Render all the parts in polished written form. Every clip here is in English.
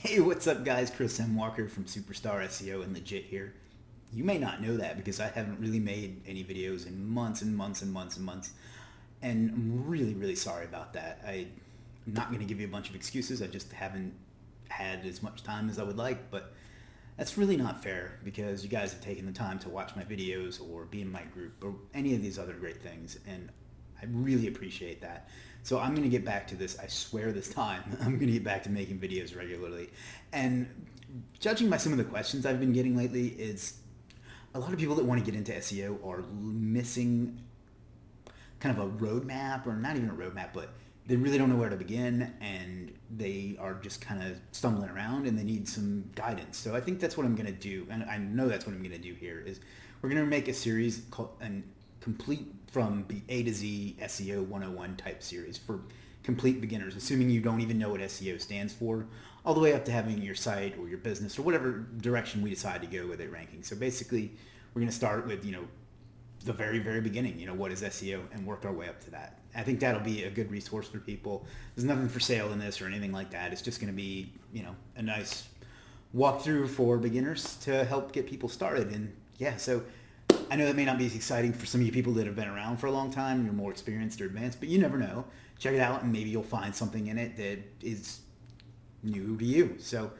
Hey, what's up guys? Chris M. Walker from Superstar SEO and Legiit here. You may not know that because I haven't really made any videos in months and months and months and months. And I'm really, really sorry about that. I'm not going to give you a bunch of excuses. I just haven't had as much time as I would like, but that's really not fair because you guys have taken the time to watch my videos or be in my group or any of these other great things. And I really appreciate that. So I'm going to get back to this. I swear this time I'm going to get back to making videos regularly. And judging by some of the questions I've been getting lately, is a lot of people that want to get into SEO are missing kind of a roadmap, or not even a roadmap, but they really don't know where to begin and they are just kind of stumbling around and they need some guidance. So I think that's what I'm going to do. And I know that's what I'm going to do here is we're going to make a series called an complete from A to Z SEO 101 type series for complete beginners, assuming you don't even know what SEO stands for, all the way up to having your site or your business or whatever direction we decide to go with it ranking. So basically we're going to start with, the very, very beginning, what is SEO, and work our way up to that. I think that'll be a good resource for people. There's nothing for sale in this or anything like that. It's just going to be, a nice walkthrough for beginners to help get people started. And yeah, so I know that may not be as exciting for some of you people that have been around for a long time, you're more experienced or advanced, but you never know. Check it out and maybe you'll find something in it that is new to you. So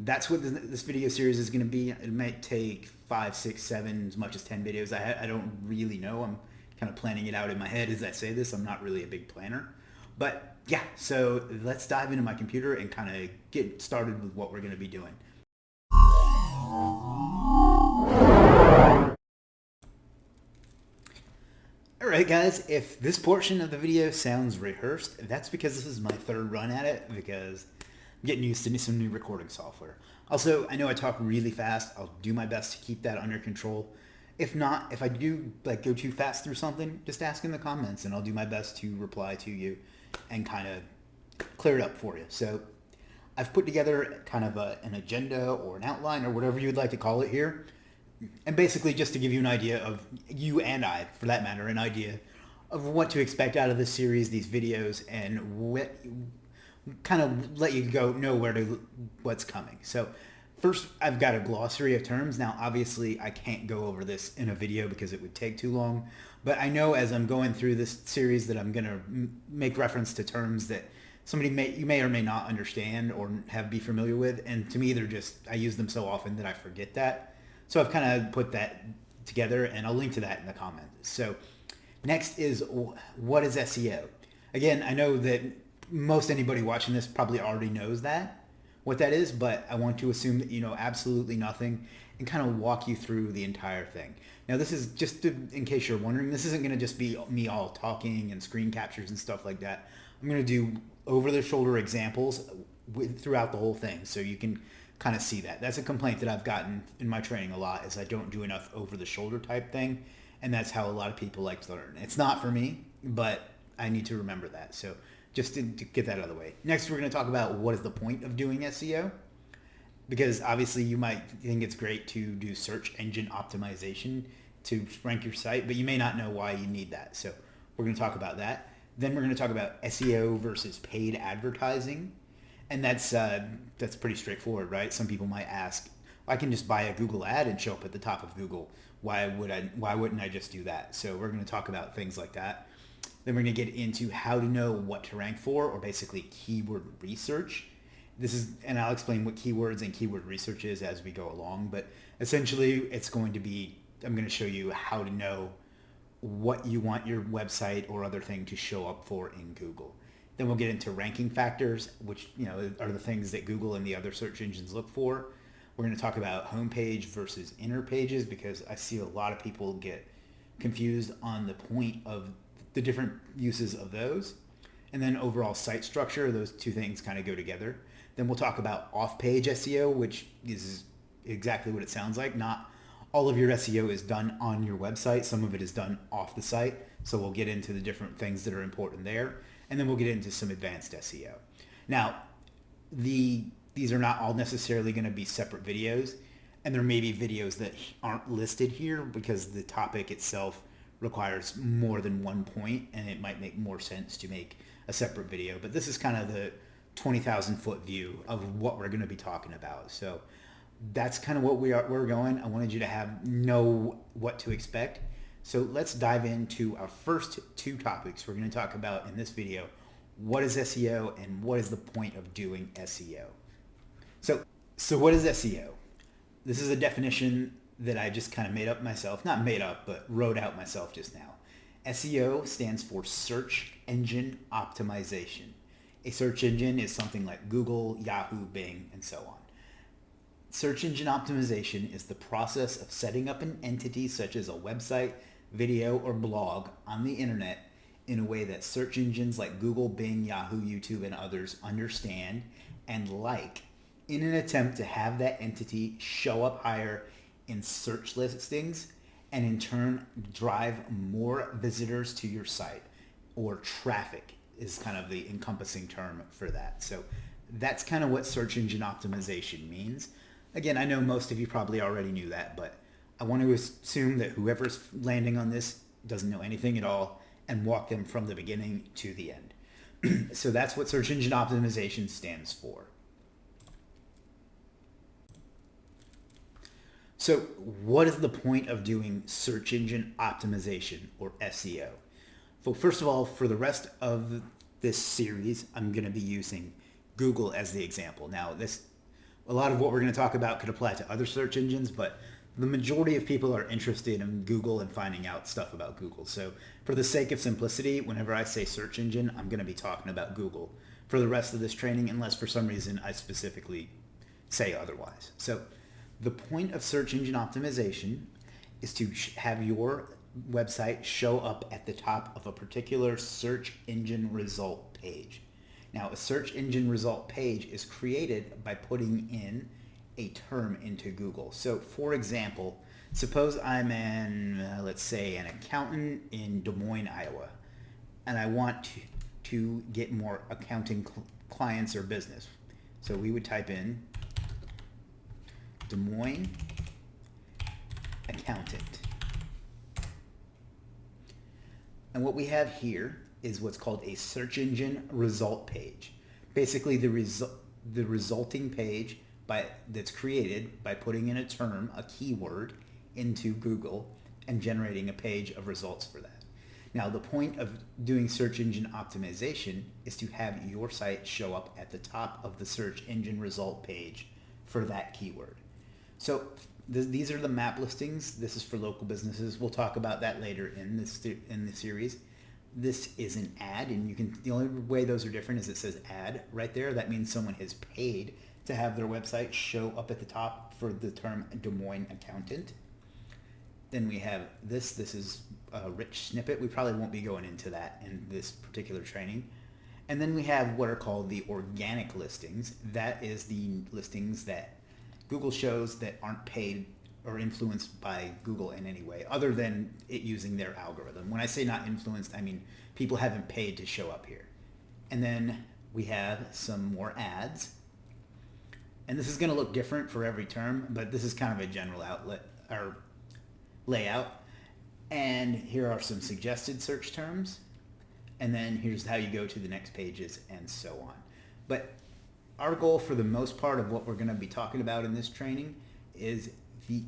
that's what this video series is going to be. It might take 5, 6, 7, as much as 10 videos. I don't really know. I'm kind of planning it out in my head as I say this. I'm not really a big planner. But yeah, so let's dive into my computer and kind of get started with what we're going to be doing. Alright guys, if this portion of the video sounds rehearsed, that's because this is my third run at it, because I'm getting used to some new recording software. Also, I know I talk really fast. I'll do my best to keep that under control. If not, if I do go too fast through something, just ask in the comments and I'll do my best to reply to you and kind of clear it up for you. So I've put together kind of an agenda or an outline or whatever you'd like to call it here. And basically just to give you an idea of, you and I, for that matter, an idea of what to expect out of this series, these videos, and what kind of let you know what's coming. So first, I've got a glossary of terms. Now, obviously, I can't go over this in a video because it would take too long. But I know as I'm going through this series that I'm going to make reference to terms that you may or may not understand or be familiar with. And to me, I use them so often that I forget that. So I've kind of put that together, and I'll link to that in the comments. So next is, what is SEO? Again, I know that most anybody watching this probably already knows what that is, but I want to assume that you know absolutely nothing and kind of walk you through the entire thing. Now, this is just in case you're wondering, this isn't going to just be me all talking and screen captures and stuff like that. I'm going to do over-the-shoulder examples throughout the whole thing, so you can kind of see that. That's a complaint that I've gotten in my training a lot, is I don't do enough over-the-shoulder type thing, and that's how a lot of people like to learn. It's not for me, but I need to remember that. So just to get that out of the way. Next, we're going to talk about what is the point of doing SEO, because obviously you might think it's great to do search engine optimization to rank your site, but you may not know why you need that. So we're going to talk about that. Then we're going to talk about SEO versus paid advertising. And that's pretty straightforward, right? Some people might ask, I can just buy a Google ad and show up at the top of Google. Why wouldn't I just do that? So we're going to talk about things like that. Then we're going to get into how to know what to rank for, or basically keyword research. And I'll explain what keywords and keyword research is as we go along. But essentially, I'm going to show you how to know what you want your website or other thing to show up for in Google. Then we'll get into ranking factors, which are the things that Google and the other search engines look for. We're going to talk about homepage versus inner pages, because I see a lot of people get confused on the point of the different uses of those. And then overall site structure, those two things kind of go together. Then we'll talk about off-page SEO, which is exactly what it sounds like. Not all of your SEO is done on your website. Some of it is done off the site. So we'll get into the different things that are important there. And then we'll get into some advanced SEO. Now, these are not all necessarily going to be separate videos, and there may be videos that aren't listed here because the topic itself requires more than one point, and it might make more sense to make a separate video. But this is kind of 20,000 foot view of what we're going to be talking about. So that's kind of what we're going. I wanted you to know what to expect. So let's dive into our first two topics we're going to talk about in this video. What is SEO and what is the point of doing SEO? So what is SEO? This is a definition that I just kind of made up myself. Not made up, but wrote out myself just now. SEO stands for search engine optimization. A search engine is something like Google, Yahoo, Bing, and so on. Search engine optimization is the process of setting up an entity such as a website, video, or blog on the internet in a way that search engines like Google, Bing, Yahoo, YouTube, and others understand and like in an attempt to have that entity show up higher in search listings and in turn drive more visitors to your site, or traffic is kind of the encompassing term for that. So that's kind of what search engine optimization means. Again, I know most of you probably already knew that, but I want to assume that whoever's landing on this doesn't know anything at all and walk them from the beginning to the end. So that's what search engine optimization stands for. So what is the point of doing search engine optimization, or SEO? So first of all, for the rest of this series, I'm going to be using Google as the example. Now, a lot of what we're going to talk about could apply to other search engines, but the majority of people are interested in Google and finding out stuff about Google. So for the sake of simplicity, whenever I say search engine, I'm going to be talking about Google for the rest of this training, unless for some reason I specifically say otherwise. So the point of search engine optimization is to have your website show up at the top of a particular search engine result page. Now, a search engine result page is created by putting in a term into Google. So, for example, suppose I'm let's say an accountant in Des Moines, Iowa, and I want to get more accounting clients or business. So we would type in Des Moines accountant. And what we have here is what's called a search engine result page. Basically, the resulting page that's created by putting in a term, a keyword, into Google and generating a page of results for that. Now, the point of doing search engine optimization is to have your site show up at the top of the search engine result page for that keyword. So these are the map listings. This is for local businesses. We'll talk about that later in the series. This is an ad, and the only way those are different is it says ad right there. That means someone has paid to have their website show up at the top for the term Des Moines accountant. Then we have this. This is a rich snippet. We probably won't be going into that in this particular training. And then we have what are called the organic listings. That is the listings that Google shows that aren't paid or influenced by Google in any way, other than it using their algorithm. When I say not influenced, I mean people haven't paid to show up here. And then we have some more ads. And this is going to look different for every term, but this is kind of a general outlet or layout. And here are some suggested search terms. And then here's how you go to the next pages and so on. But our goal for the most part of what we're going to be talking about in this training is the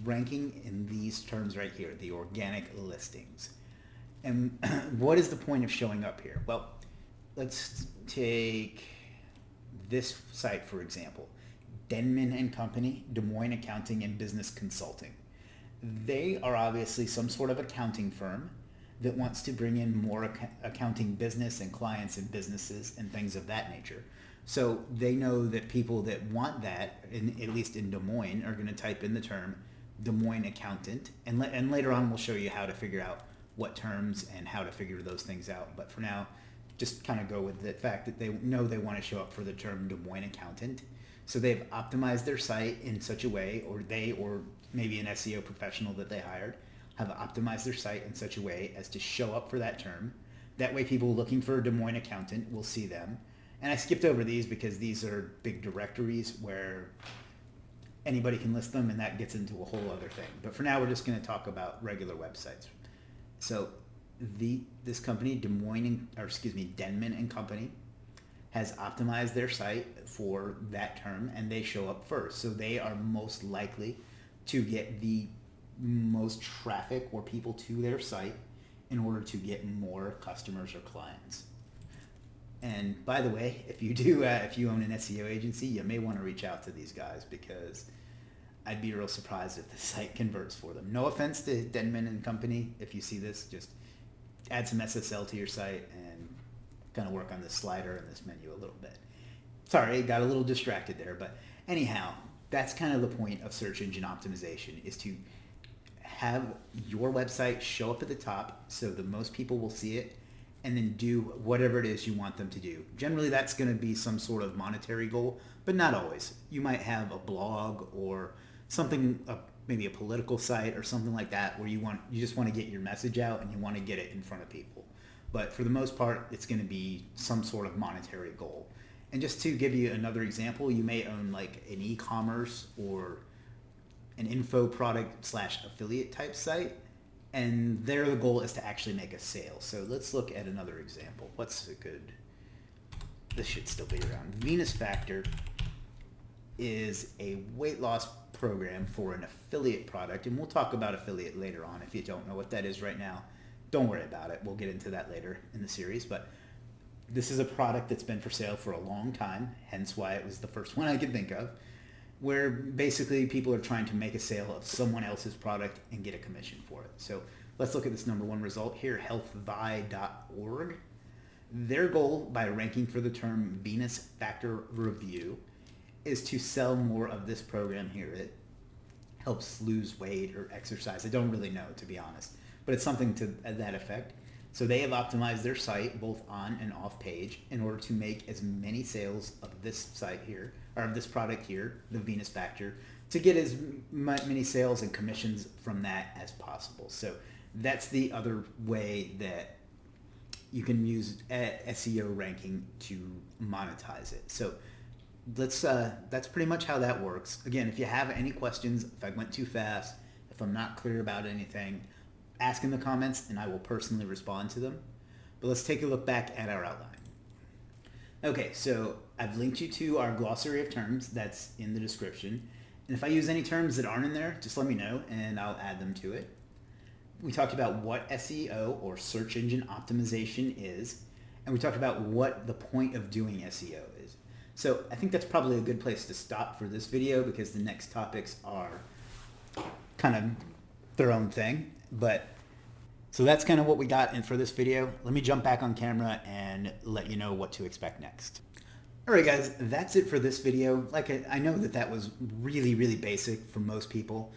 ranking in these terms right here, the organic listings. And what is the point of showing up here? Well, let's take this site, for example, Denman and Company, Des Moines Accounting and Business Consulting. They are obviously some sort of accounting firm that wants to bring in more accounting business and clients and businesses and things of that nature. So they know that people that want that, at least in Des Moines, are going to type in the term Des Moines accountant. And later on, we'll show you how to figure out what terms and how to figure those things out. But for now, just kind of go with the fact that they know they want to show up for the term Des Moines accountant. So they've optimized their site in such a way, or maybe an SEO professional that they hired, have optimized their site in such a way as to show up for that term. That way people looking for a Des Moines accountant will see them. And I skipped over these because these are big directories where anybody can list them, and that gets into a whole other thing. But for now, we're just going to talk about regular websites. So this company, Denman and Company, has optimized their site for that term and they show up first. So they are most likely to get the most traffic or people to their site in order to get more customers or clients. And by the way, if you own an SEO agency, you may want to reach out to these guys because I'd be real surprised if the site converts for them. No offense to Denman and Company. If you see this, just add some SSL to your site and kind of work on this slider and this menu a little bit. Sorry, got a little distracted there, but anyhow, that's kind of the point of search engine optimization, is to have your website show up at the top so the most people will see it, and then do whatever it is you want them to do. Generally, that's going to be some sort of monetary goal, but not always. You might have a blog or something, maybe a political site or something like that, where you just want to get your message out and you want to get it in front of people. But for the most part, it's going to be some sort of monetary goal. And just to give you another example, you may own like an e-commerce or an info product / affiliate type site, and there the goal is to actually make a sale. So let's look at another example. What's a good, this should still be around. Venus Factor is a weight loss program for an affiliate product, and we'll talk about affiliate later on. If you don't know what that is right now, don't worry about it. We'll get into that later in the series, but this is a product that's been for sale for a long time, hence why it was the first one I could think of, where basically people are trying to make a sale of someone else's product and get a commission for it. So let's look at this number one result here, healthvi.org. Their goal by ranking for the term Venus Factor Review is to sell more of this program here. It helps lose weight or exercise. I don't really know, to be honest, but it's something to that effect. So they have optimized their site both on and off page in order to make as many sales of this site here, or of this product here, the Venus Factor, to get as many sales and commissions from that as possible. So that's the other way that you can use SEO ranking to monetize it. So that's pretty much how that works. Again, if you have any questions, if I went too fast, if I'm not clear about anything, ask in the comments and I will personally respond to them. But let's take a look back at our outline. Okay, so I've linked you to our glossary of terms that's in the description. And if I use any terms that aren't in there, just let me know and I'll add them to it. We talked about what SEO or search engine optimization is, and we talked about what the point of doing SEO is. So I think that's probably a good place to stop for this video because the next topics are kind of their own thing. But so that's kind of what we got in for this video. Let me jump back on camera and let you know what to expect next. All right, guys, that's it for this video. I know that was really, really basic for most people.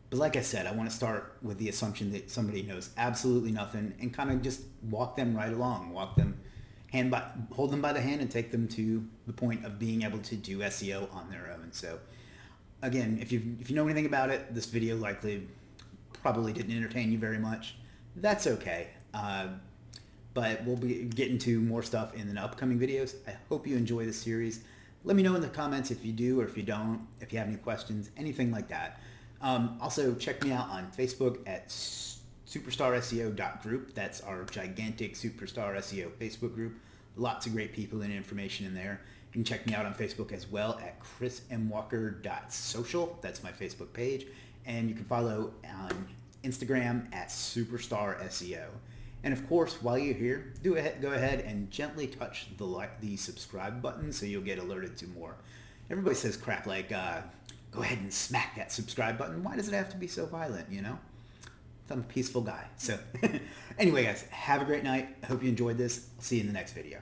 But like I said, I want to start with the assumption that somebody knows absolutely nothing and kind of just walk them right along, hold them by the hand and take them to the point of being able to do SEO on their own. So again, if you know anything about it, this video probably didn't entertain you very much. That's okay. But we'll be getting to more stuff in the upcoming videos. I hope you enjoy this series. Let me know in the comments if you do or if you don't, if you have any questions, anything like that. Also, check me out on Facebook at superstarseo.group. That's our gigantic Superstar SEO Facebook group. Lots of great people and information in there. You can check me out on Facebook as well at chrismwalker.social. That's my Facebook page. And you can follow on Instagram at Superstar SEO. And of course, while you're here, go ahead and gently touch the subscribe button so you'll get alerted to more. Everybody says crap like, go ahead and smack that subscribe button. Why does it have to be so violent, you know? I'm a peaceful guy. So anyway, guys, have a great night. I hope you enjoyed this. I'll see you in the next video.